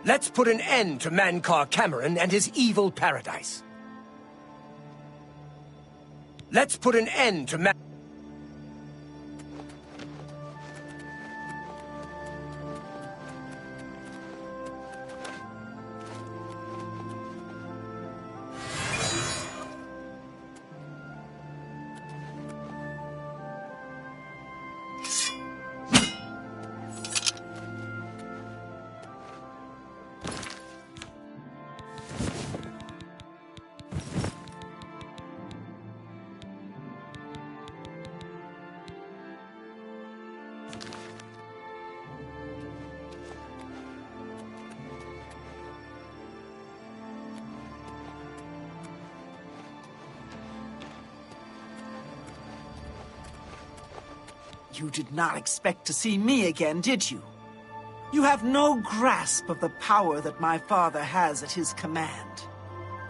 Let's put an end to Mankar Cameron and his evil paradise. Let's put an end to You did not expect to see me again, did you? You have no grasp of the power that my father has at his command.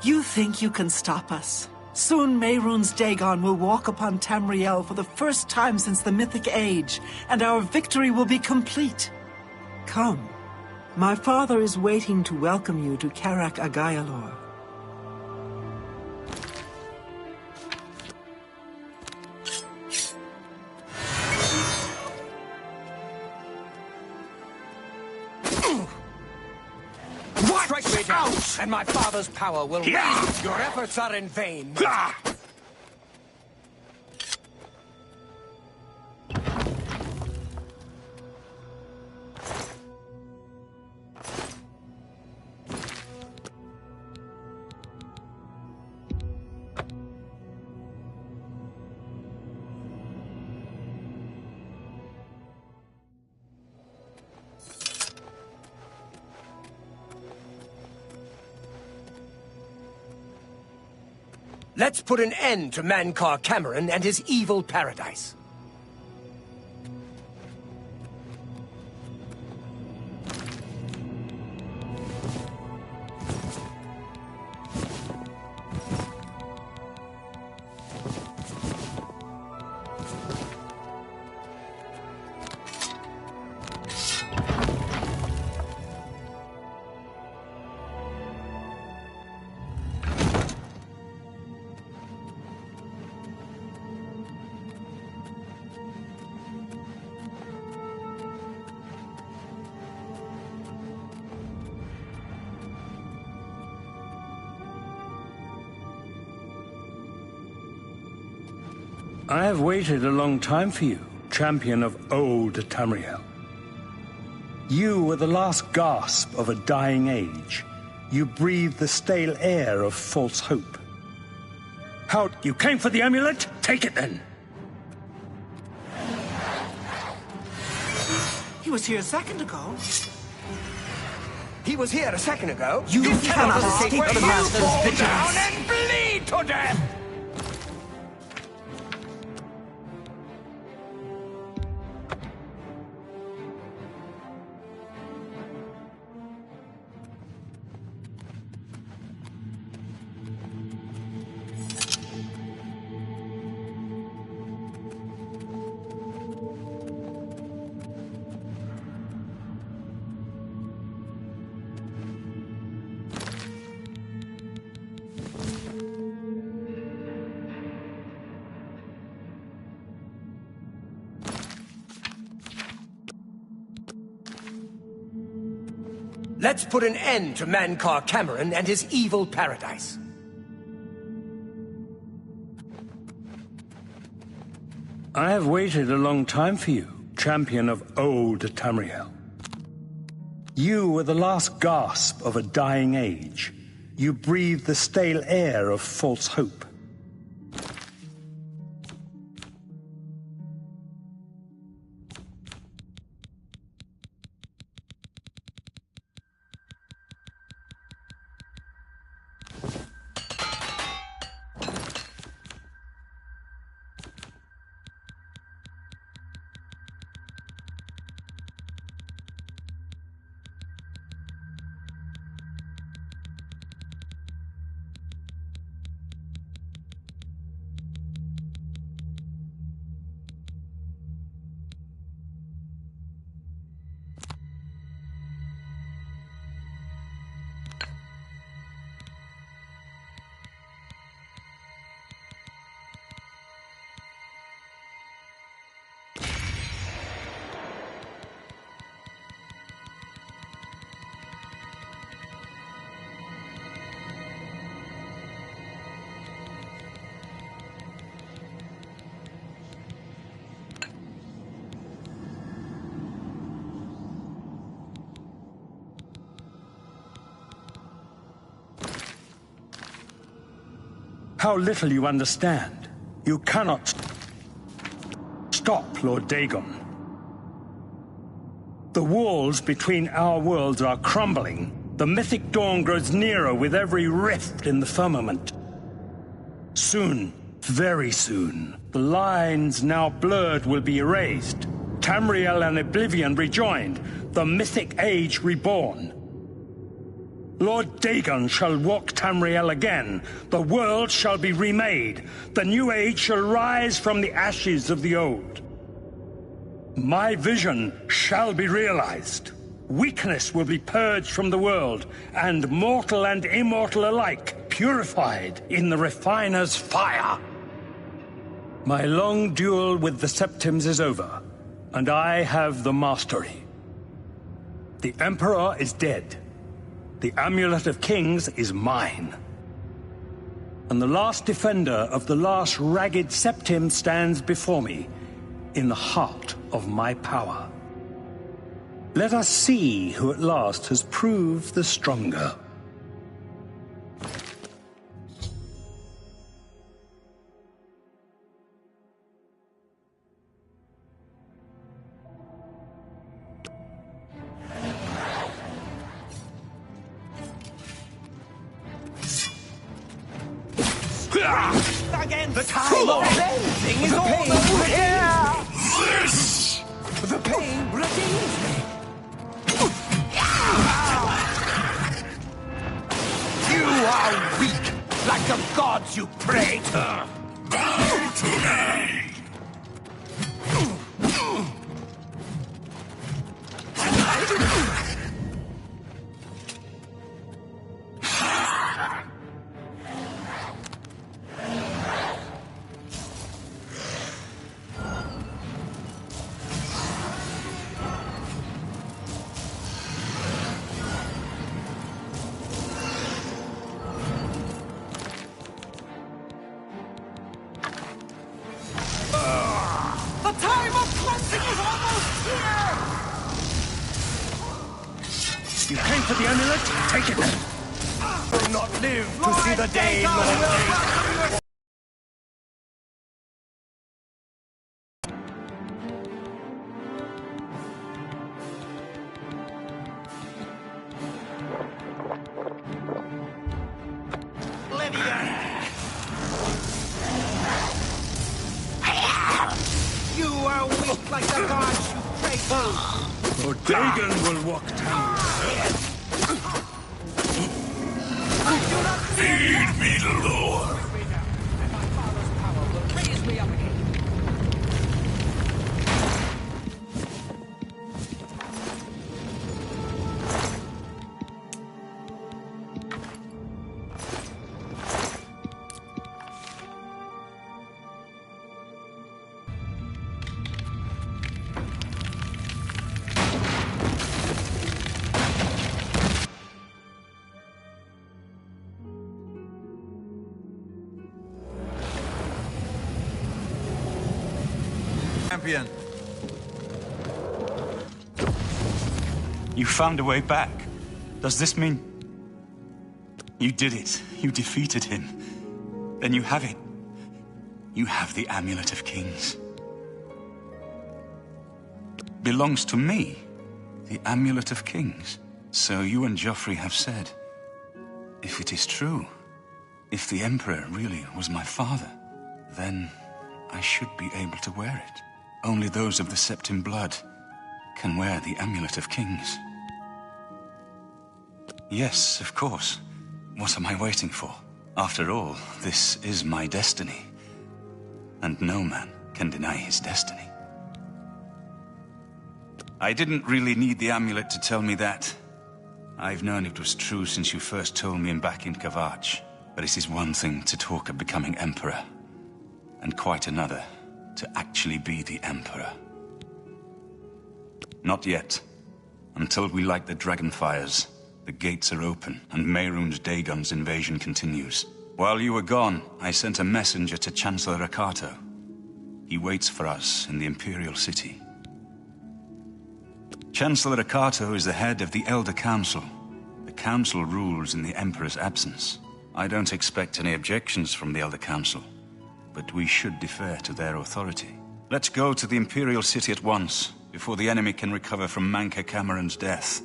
You think you can stop us? Soon Mehrunes Dagon will walk upon Tamriel for the first time since the Mythic Age, and our victory will be complete. Come. My father is waiting to welcome you to Karak Agayalor. and my father's power will raise. Your efforts are in vain. Let's put an end to Mankar Cameron and his evil paradise. I have waited a long time for you, champion of old Tamriel. You were the last gasp of a dying age. You breathed the stale air of false hope. How, you came for the amulet? Take it then! He was here a second ago. He was here a second ago. You cannot escape the Master's vigilance. Down and bleed to death! Let's put an end to Mankar Cameron and his evil paradise. I have waited a long time for you, champion of old Tamriel. You were the last gasp of a dying age. You breathed the stale air of false hope. How little you understand. You cannot stop Lord Dagon. The walls between our worlds are crumbling. The mythic dawn grows nearer with every rift in the firmament. Soon, very soon, the lines now blurred will be erased. Tamriel and Oblivion rejoined, the mythic age reborn. Lord Dagon shall walk Tamriel again. The world shall be remade. The new age shall rise from the ashes of the old. My vision shall be realized. Weakness will be purged from the world, and mortal and immortal alike purified in the refiner's fire. My long duel with the Septims is over, and I have the mastery. The Emperor is dead. The Amulet of Kings is mine. And the last defender of the last ragged Septim stands before me, in the heart of my power. Let us see who at last has proved the stronger. Again, the time of cleansing is almost here! The pain redeems me! You are weak, like the gods you pray to! Bow to me! You came for the amulet? Take it! Will not live to see the day, Lord. Oblivion! You are weak like the gods you pray to! Lord Dagon will walk down. Feed me, the Lord. And my father's power will raise me up again. Champion. You found a way back. Does this mean... You did it. You defeated him. Then you have it. You have the Amulet of Kings. Belongs to me. The Amulet of Kings. So you and Joffrey have said. If it is true, if the Emperor really was my father, then I should be able to wear it. Only those of the Septim blood can wear the Amulet of Kings. Yes, of course. What am I waiting for? After all, this is my destiny. And no man can deny his destiny. I didn't really need the amulet to tell me that. I've known it was true since you first told me back in Kavach. But it is one thing to talk of becoming Emperor, and quite another to actually be the Emperor. Not yet. Until we light the Dragonfires, the gates are open, and Mehrunes Dagon's invasion continues. While you were gone, I sent a messenger to Chancellor Akato. He waits for us in the Imperial City. Chancellor Akato is the head of the Elder Council. The Council rules in the Emperor's absence. I don't expect any objections from the Elder Council, but we should defer to their authority. Let's go to the Imperial City at once, before the enemy can recover from Manca Cameron's death.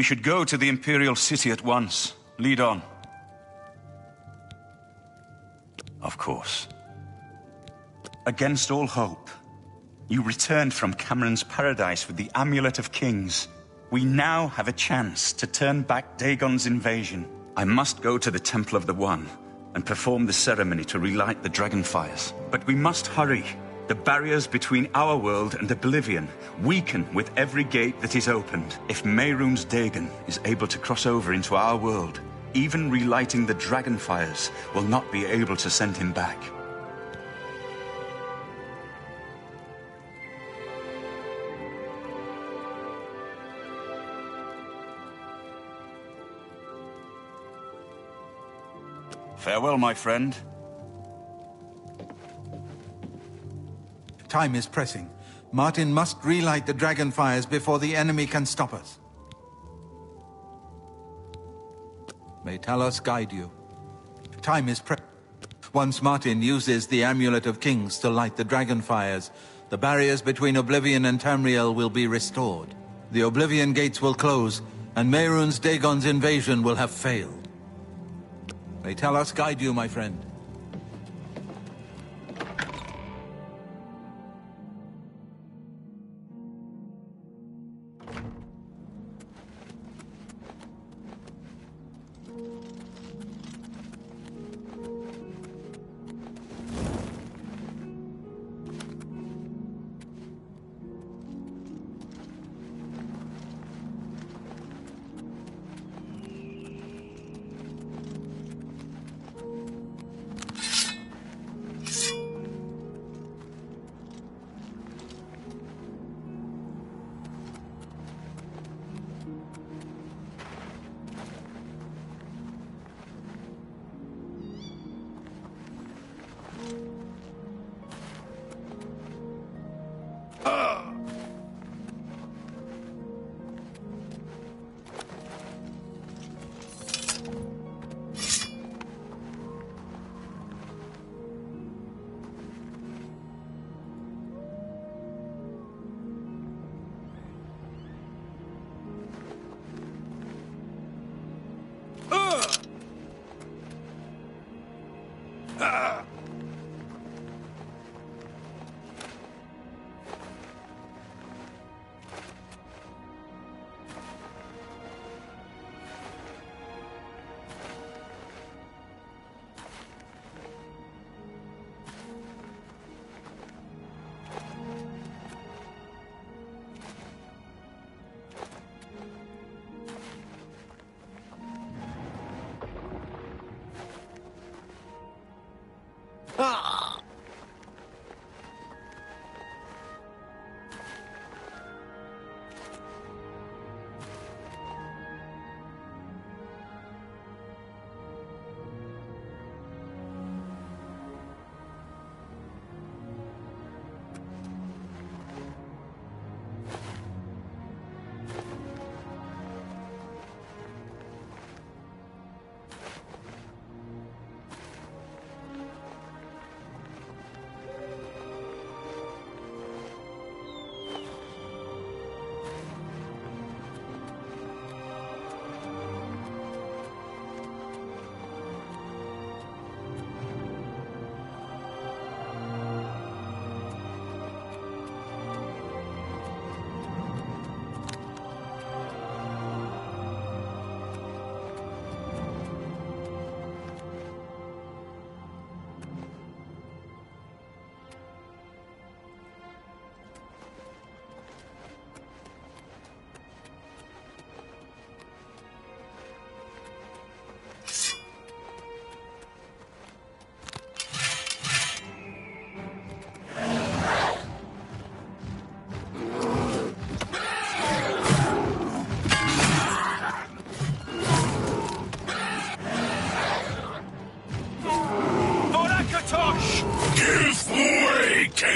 We should go to the Imperial City at once. Lead on. Of course. Against all hope, you returned from Cameron's paradise with the Amulet of Kings. We now have a chance to turn back Dagon's invasion. I must go to the Temple of the One and perform the ceremony to relight the Dragonfires. But we must hurry. The barriers between our world and Oblivion weaken with every gate that is opened. If Mehrunes Dagon is able to cross over into our world, even relighting the Dragonfires will not be able to send him back. Farewell, my friend. Time is pressing. Martin must relight the Dragonfires before the enemy can stop us. May Talos guide you. Time is Once Martin uses the Amulet of Kings to light the Dragonfires, the barriers between Oblivion and Tamriel will be restored. The Oblivion gates will close, and Mehrunes Dagon's invasion will have failed. May Talos guide you, my friend.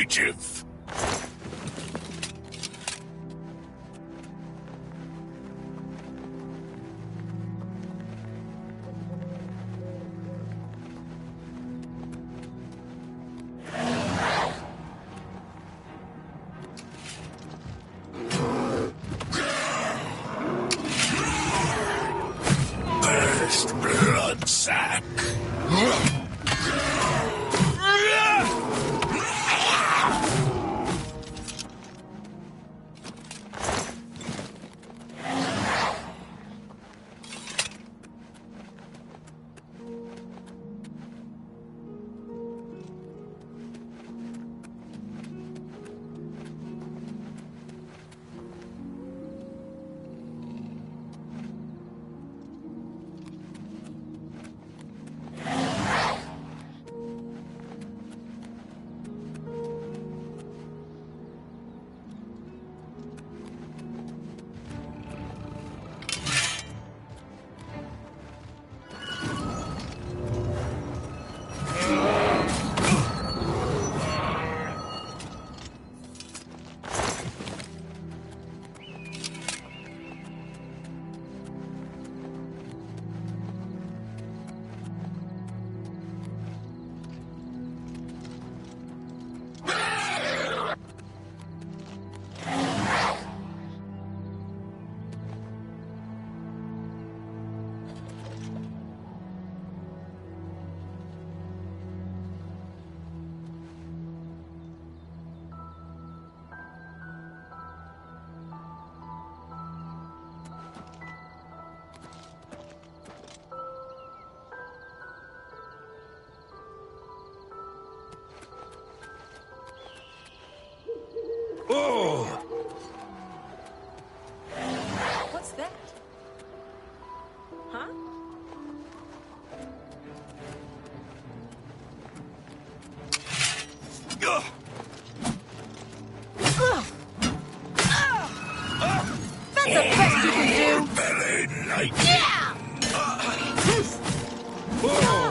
native. First blood sack. Oh! What's that? Huh? That's the best you can do! Belly night. Yeah! Oh!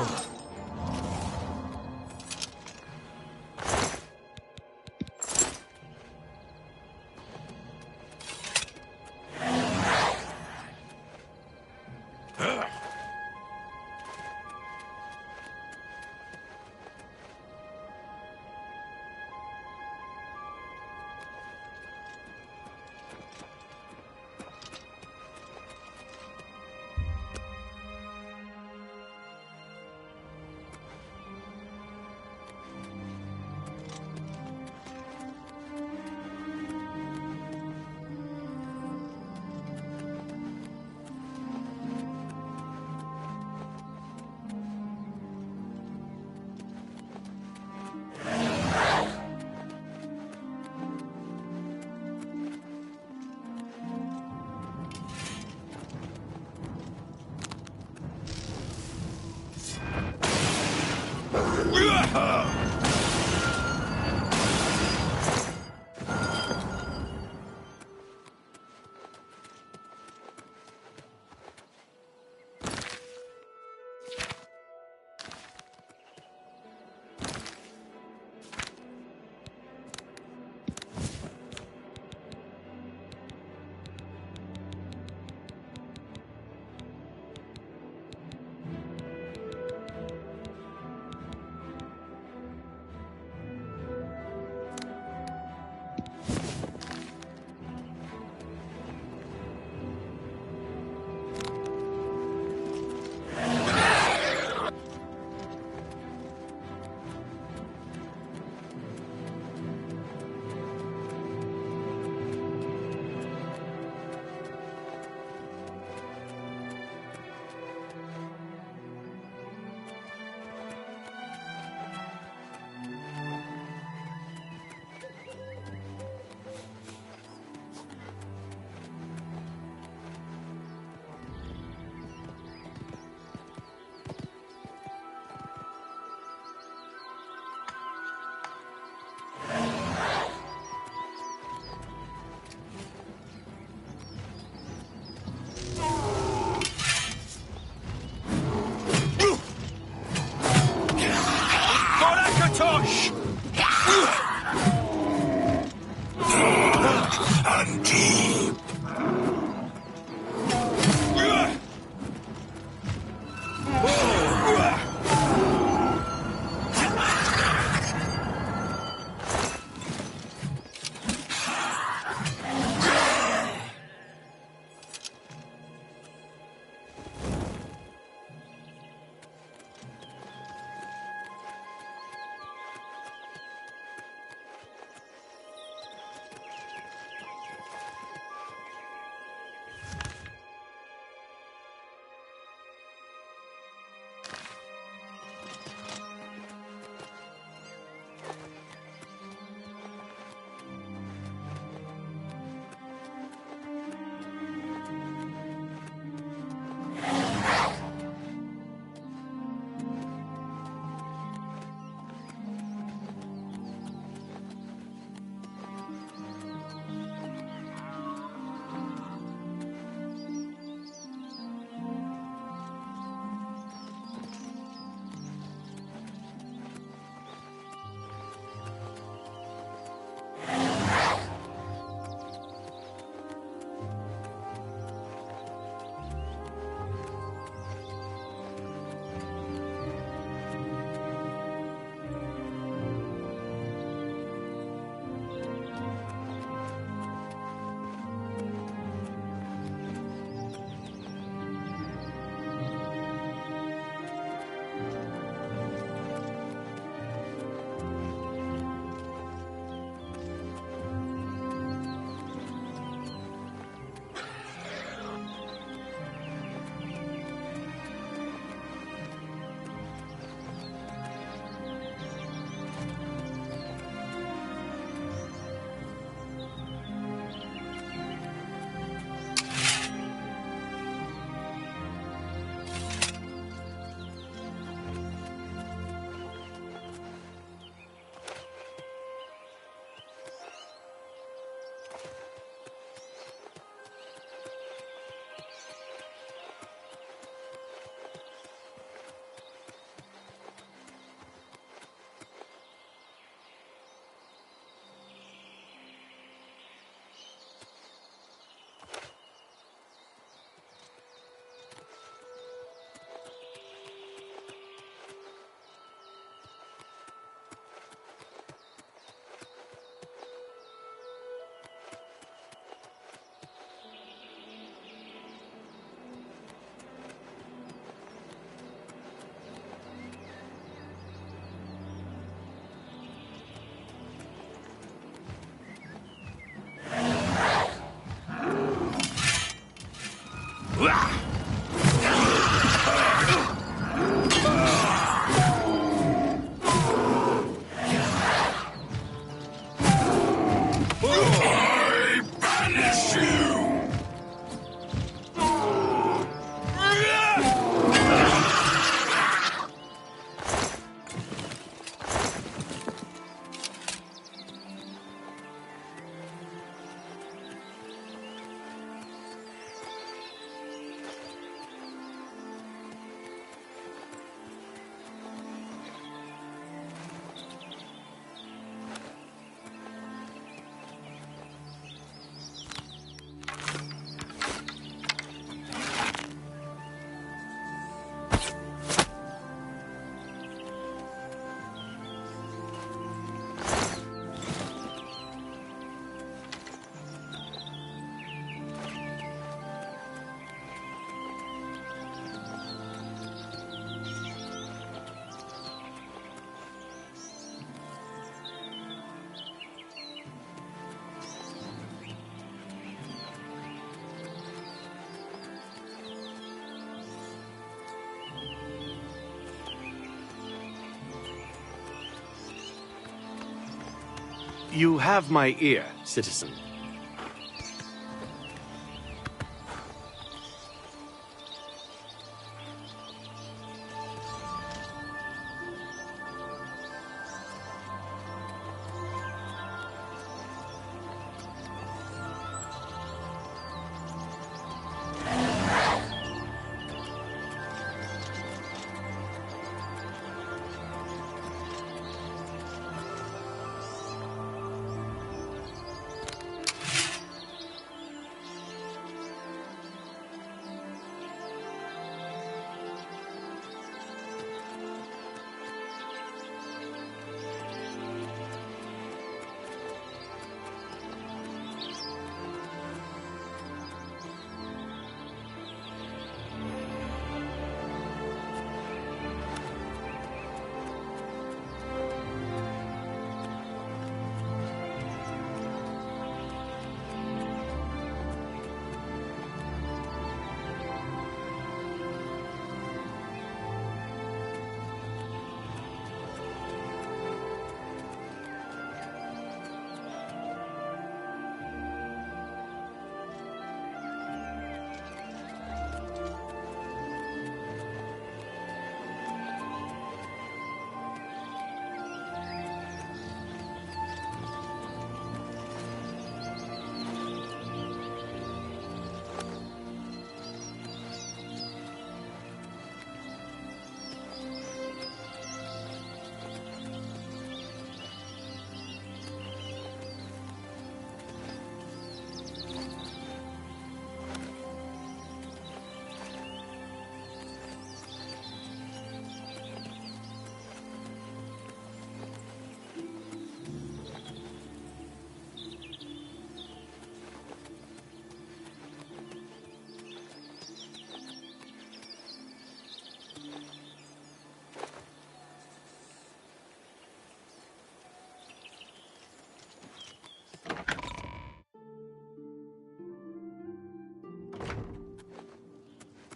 You have my ear, citizen.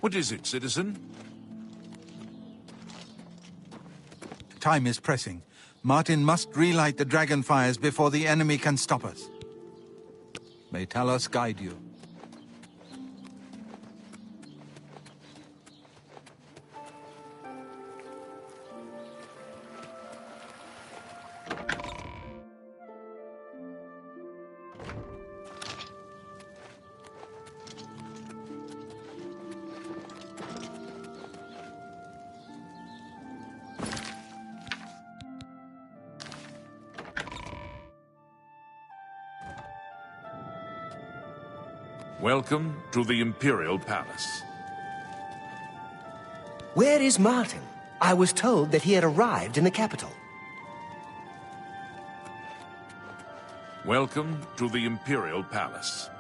What is it, citizen? Time is pressing. Martin must relight the dragon fires before the enemy can stop us. May Talos guide you. Welcome to the Imperial Palace. Where is Martin? I was told that he had arrived in the capital. Welcome to the Imperial Palace.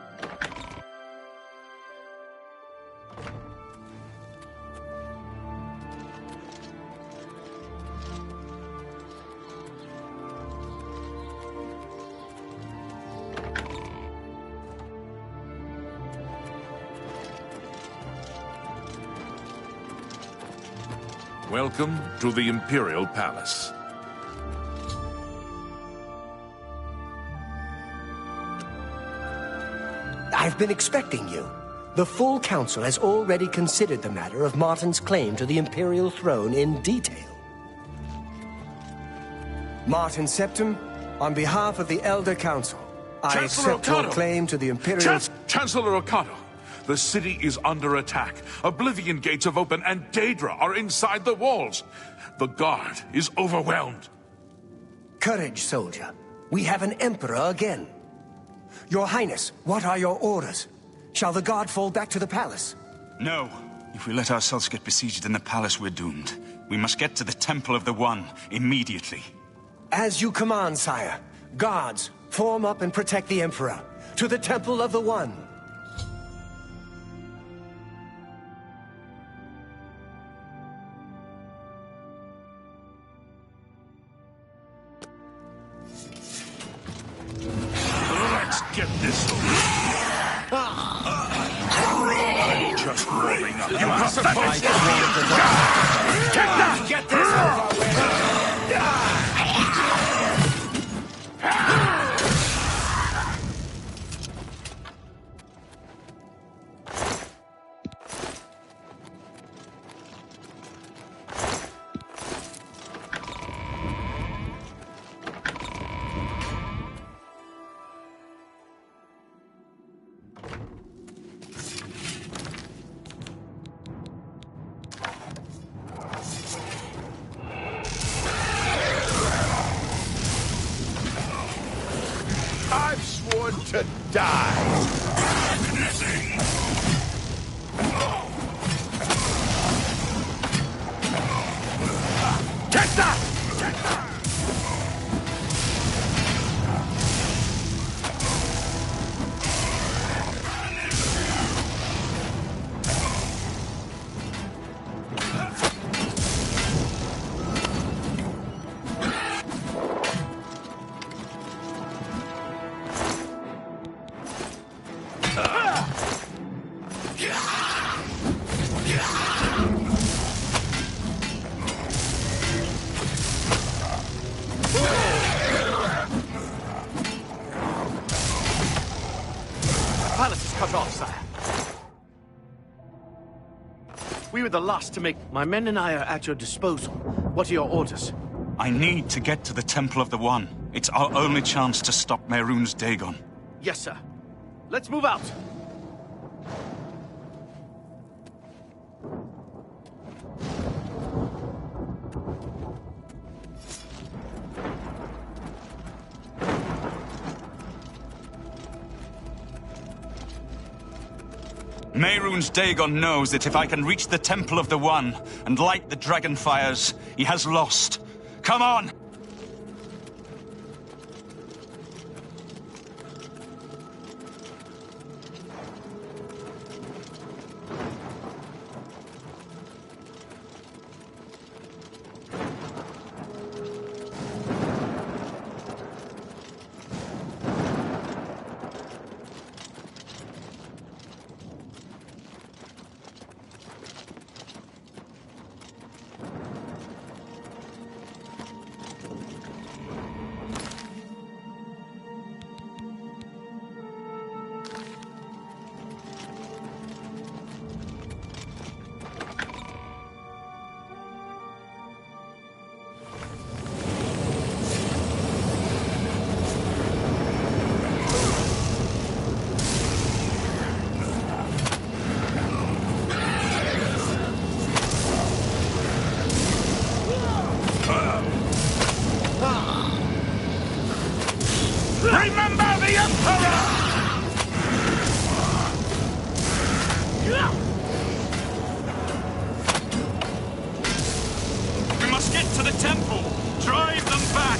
Welcome to the Imperial Palace. I've been expecting you. The full council has already considered the matter of Martin's claim to the Imperial throne in detail. Martin Septim, on behalf of the Elder Council, I accept your claim to the Imperial... Chancellor Okado, the city is under attack. Oblivion gates have opened and Daedra are inside the walls. The guard is overwhelmed. Courage, soldier. We have an emperor again. Your Highness, what are your orders? Shall the guard fall back to the palace? No. If we let ourselves get besieged in the palace, we're doomed. We must get to the Temple of the One immediately. As you command, sire. Guards, form up and protect the Emperor. To the Temple of the One. Let's get this over. I'm just warming up. You pathetic! Take that! Get this over with! to die! Take that! We were the last to make... My men and I are at your disposal. What are your orders? I need to get to the Temple of the One. It's our only chance to stop Mehrunes Dagon. Yes, sir. Let's move out. Mehrunes Dagon knows that if I can reach the Temple of the One and light the dragon fires, he has lost. Come on! Remember the Emperor! We must get to the temple! Drive them back!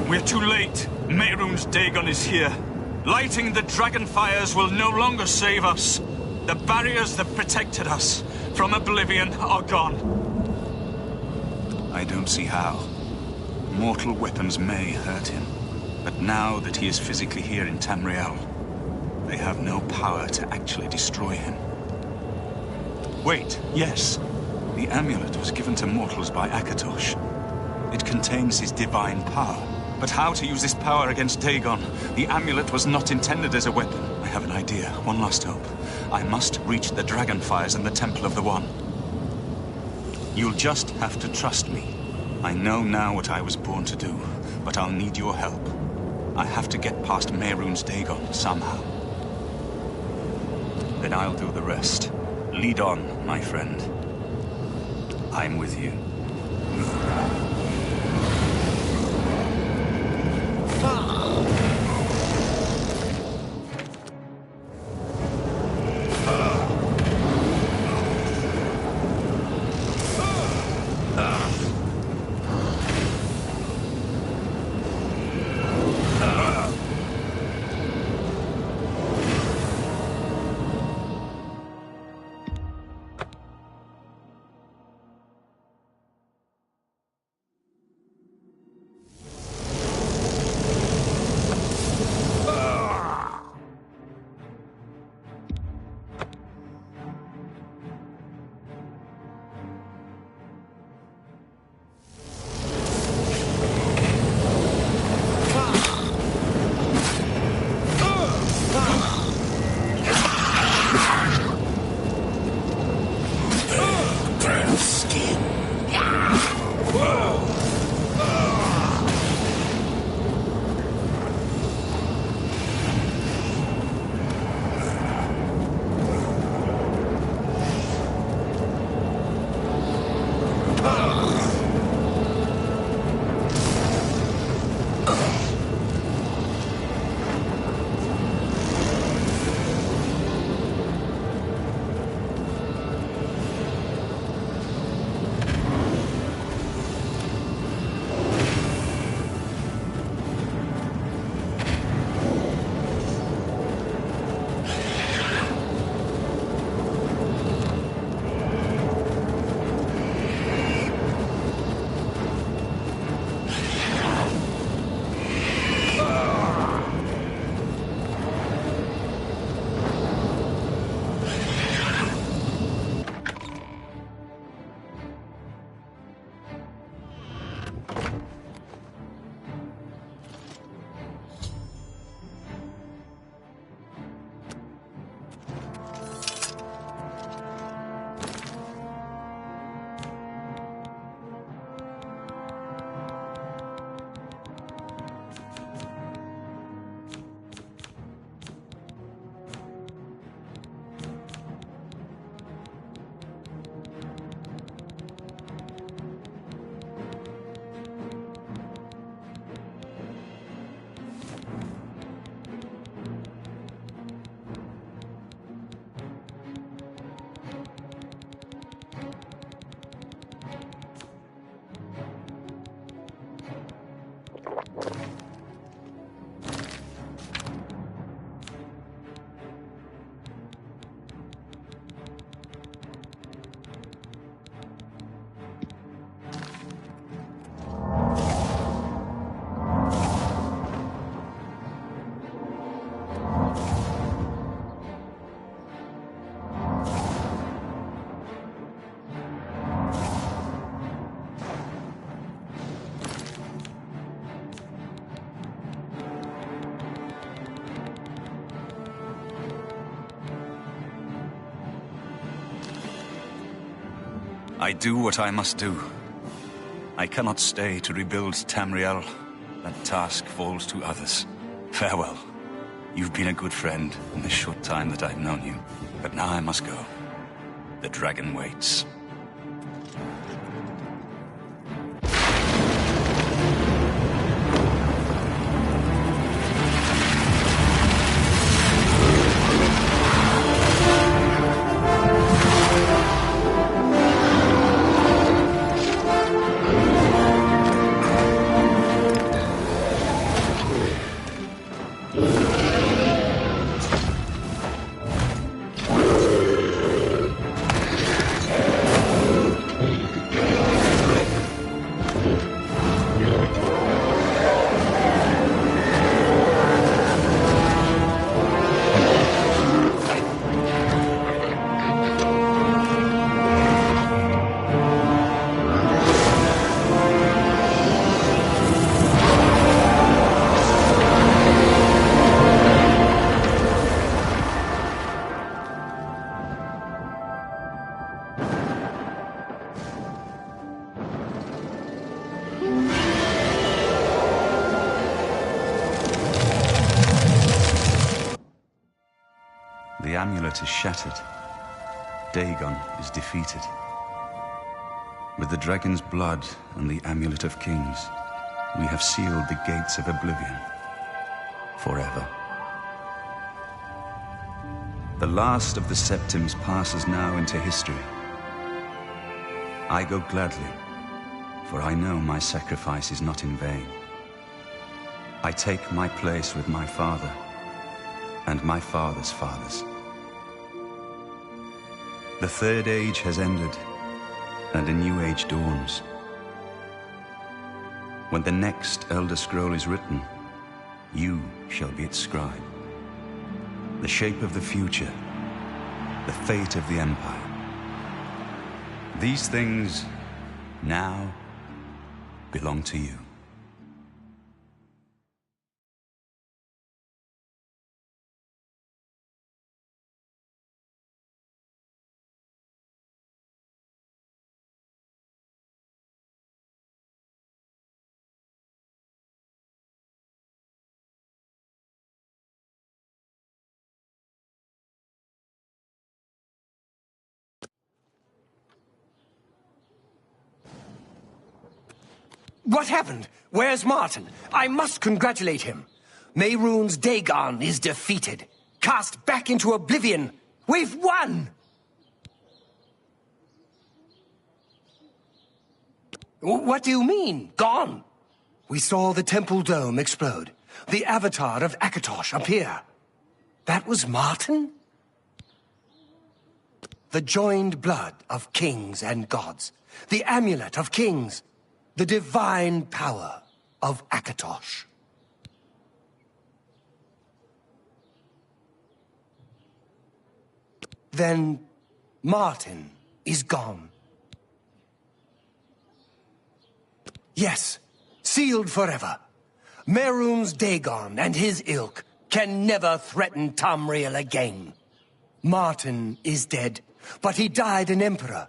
We're too late. Mehrunes Dagon is here. Lighting the dragon fires will no longer save us. The barriers that protected us from Oblivion are gone. I don't see how. Mortal weapons may hurt him. But now that he is physically here in Tamriel, they have no power to actually destroy him. Wait, yes. The amulet was given to mortals by Akatosh. It contains his divine power. But how to use this power against Dagon? The amulet was not intended as a weapon. I have an idea. One last hope. I must reach the dragon fires in the Temple of the One. You'll just have to trust me. I know now what I was born to do, but I'll need your help. I have to get past Mehrunes Dagon somehow. Then I'll do the rest. Lead on, my friend. I'm with you. I do what I must do. I cannot stay to rebuild Tamriel. That task falls to others. Farewell. You've been a good friend in the short time that I've known you. But now I must go. The dragon waits. The amulet is shattered. Dagon is defeated. With the dragon's blood and the amulet of kings, we have sealed the gates of Oblivion forever. The last of the Septims passes now into history. I go gladly, for I know my sacrifice is not in vain. I take my place with my father and my father's fathers. The Third Age has ended, and a new age dawns. When the next Elder Scroll is written, you shall be its scribe. The shape of the future, the fate of the Empire. These things now belong to you. What happened? Where's Martin? I must congratulate him. Mehrunes Dagon is defeated. Cast back into Oblivion. We've won! What do you mean, gone? We saw the temple dome explode. The avatar of Akatosh appear. That was Martin? The joined blood of kings and gods. The amulet of kings. The divine power of Akatosh. Then Martin is gone. Yes, sealed forever. Mehrunes Dagon and his ilk can never threaten Tamriel again. Martin is dead, but he died an emperor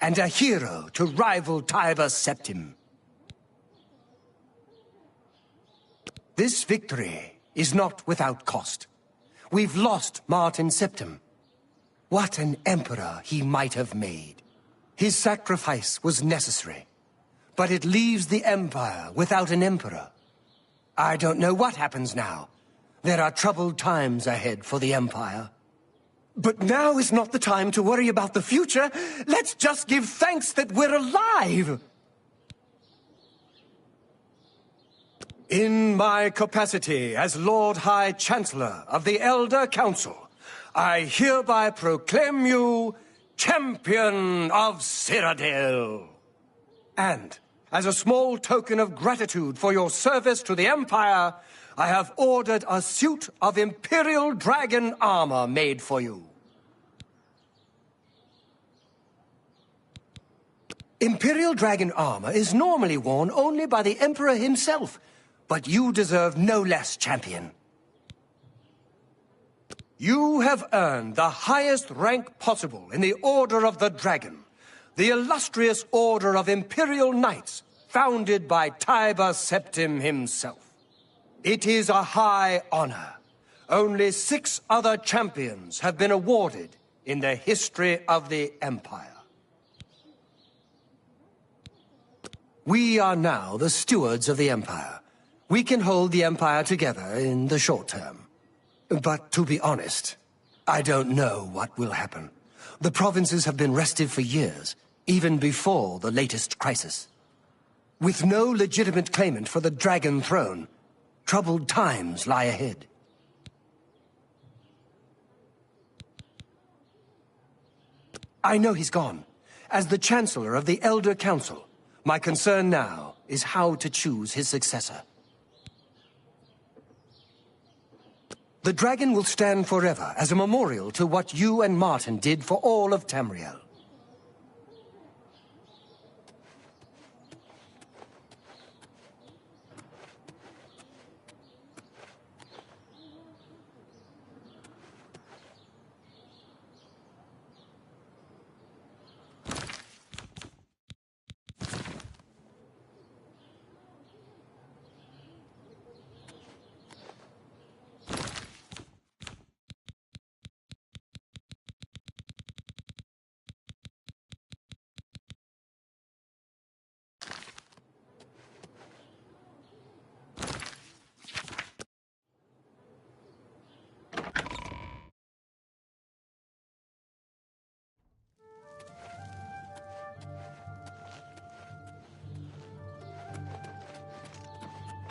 and a hero to rival Tiber Septim. This victory is not without cost. We've lost Martin Septim. What an emperor he might have made. His sacrifice was necessary, but it leaves the Empire without an emperor. I don't know what happens now. There are troubled times ahead for the Empire. But now is not the time to worry about the future. Let's just give thanks that we're alive! In my capacity as Lord High Chancellor of the Elder Council, I hereby proclaim you Champion of Cyrodiil. And, as a small token of gratitude for your service to the Empire, I have ordered a suit of Imperial Dragon armor made for you. Imperial Dragon armor is normally worn only by the Emperor himself, but you deserve no less, champion. You have earned the highest rank possible in the Order of the Dragon, the illustrious Order of Imperial Knights, founded by Tiber Septim himself. It is a high honor. Only 6 other champions have been awarded in the history of the Empire. We are now the stewards of the Empire. We can hold the Empire together in the short term. But to be honest, I don't know what will happen. The provinces have been restive for years, even before the latest crisis. With no legitimate claimant for the Dragon Throne, troubled times lie ahead. I know he's gone. As the Chancellor of the Elder Council, my concern now is how to choose his successor. The dragon will stand forever as a memorial to what you and Martin did for all of Tamriel.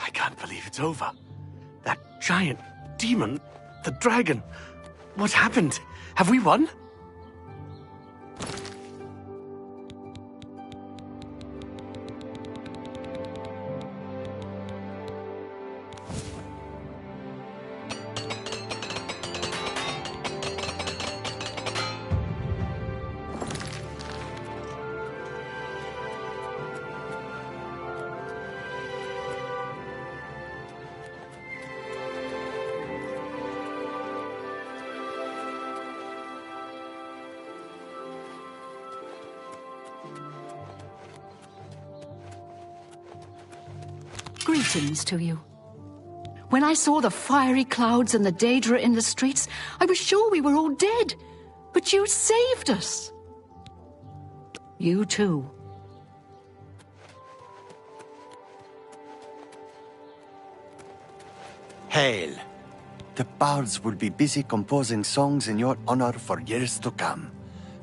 I can't believe it's over. That giant demon, the dragon. What happened? Have we won? Greetings to you. When I saw the fiery clouds and the Daedra in the streets, I was sure we were all dead. But you saved us. You too. Hail! The bards will be busy composing songs in your honor for years to come.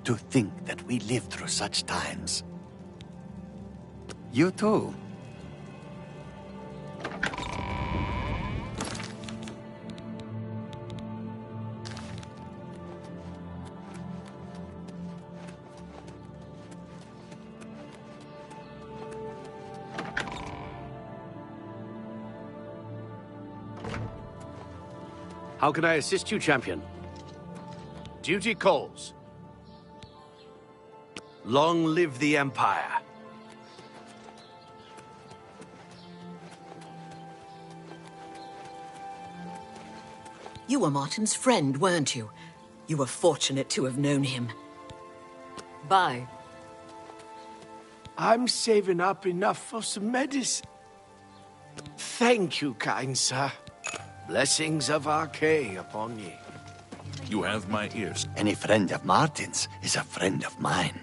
To think that we lived through such times. You too. How can I assist you, champion? Duty calls. Long live the Empire. You were Martin's friend, weren't you? You were fortunate to have known him. Bye. I'm saving up enough for some medicine. Thank you, kind sir. Blessings of Archay upon ye. You have my ears. Any friend of Martin's is a friend of mine.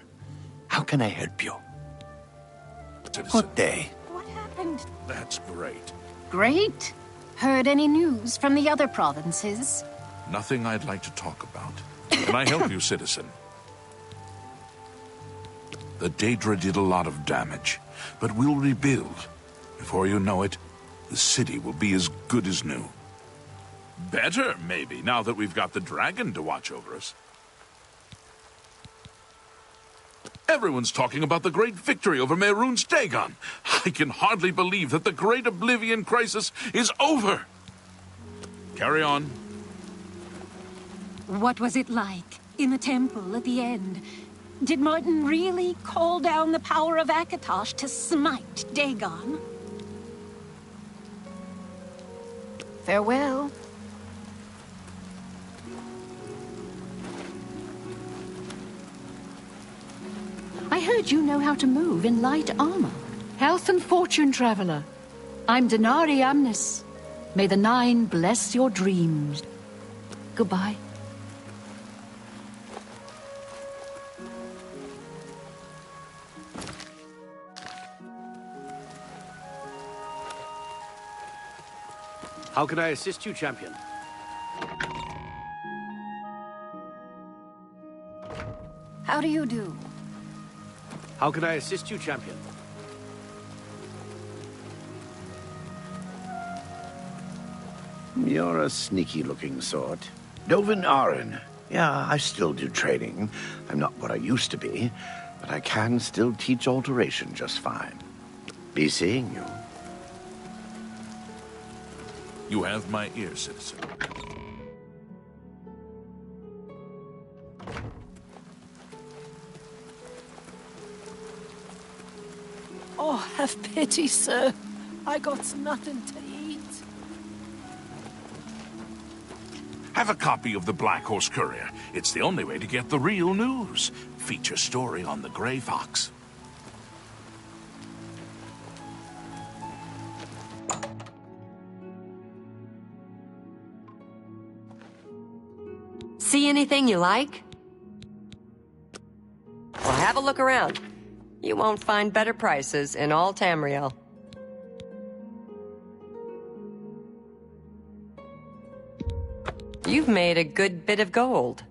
How can I help you? Citizen. Good day. What happened? That's great. Great. Heard any news from the other provinces? Nothing I'd like to talk about. Can I help you, citizen? The Daedra did a lot of damage, but we'll rebuild. Before you know it, the city will be as good as new. Better, maybe, now that we've got the dragon to watch over us. Everyone's talking about the great victory over Mehrunes Dagon. I can hardly believe that the great Oblivion crisis is over. Carry on. What was it like in the temple at the end? Did Martin really call down the power of Akatosh to smite Dagon? Farewell. I heard you know how to move in light armor. Health and fortune, traveler. I'm Denari Amnis. May the Nine bless your dreams. Goodbye. How can I assist you, champion? How do you do? How can I assist you, champion? You're a sneaky-looking sort. Dovin Arin. Yeah, I still do training. I'm not what I used to be, but I can still teach alteration just fine. Be seeing you. You have my ear, citizen. Oh, have pity, sir. I got nothing to eat. Have a copy of the Black Horse Courier. It's the only way to get the real news. Feature story on the Grey Fox. See anything you like? Well, have a look around. You won't find better prices in all Tamriel. You've made a good bit of gold.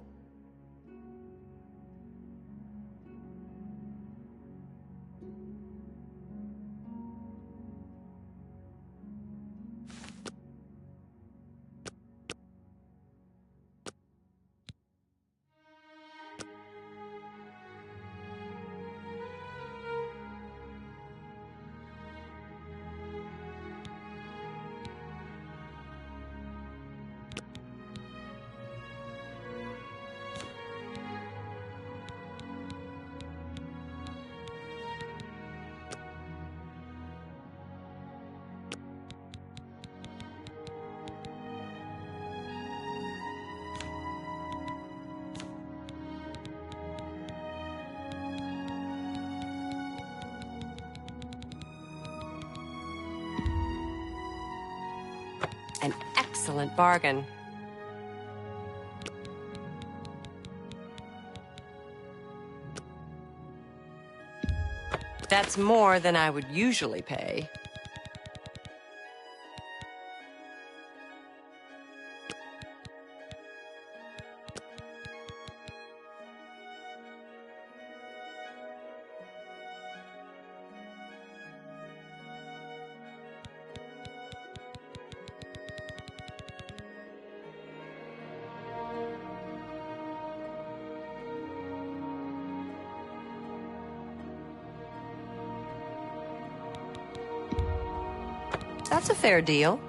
An excellent bargain. That's more than I would usually pay. That's a fair deal.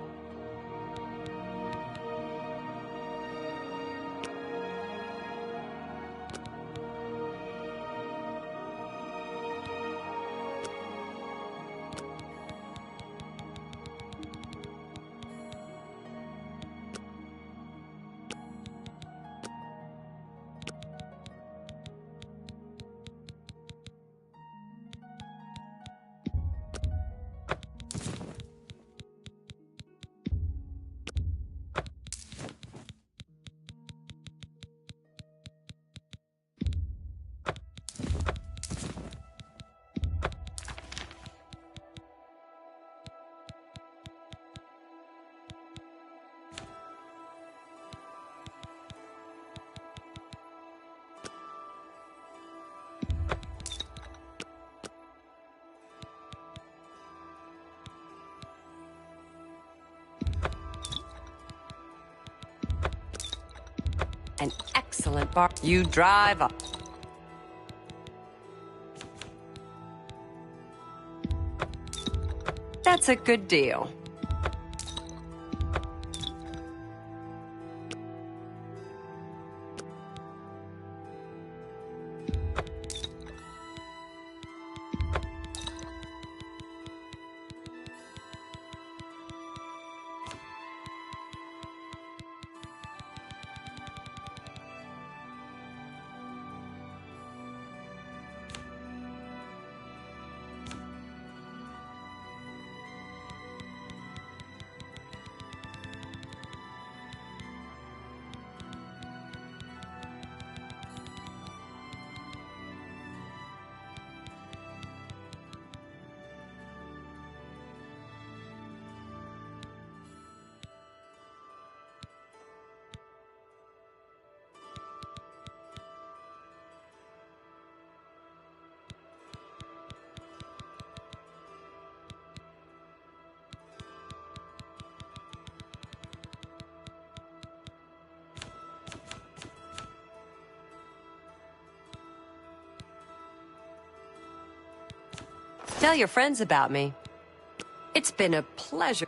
An excellent bar. You drive up. That's a good deal. Tell your friends about me. It's been a pleasure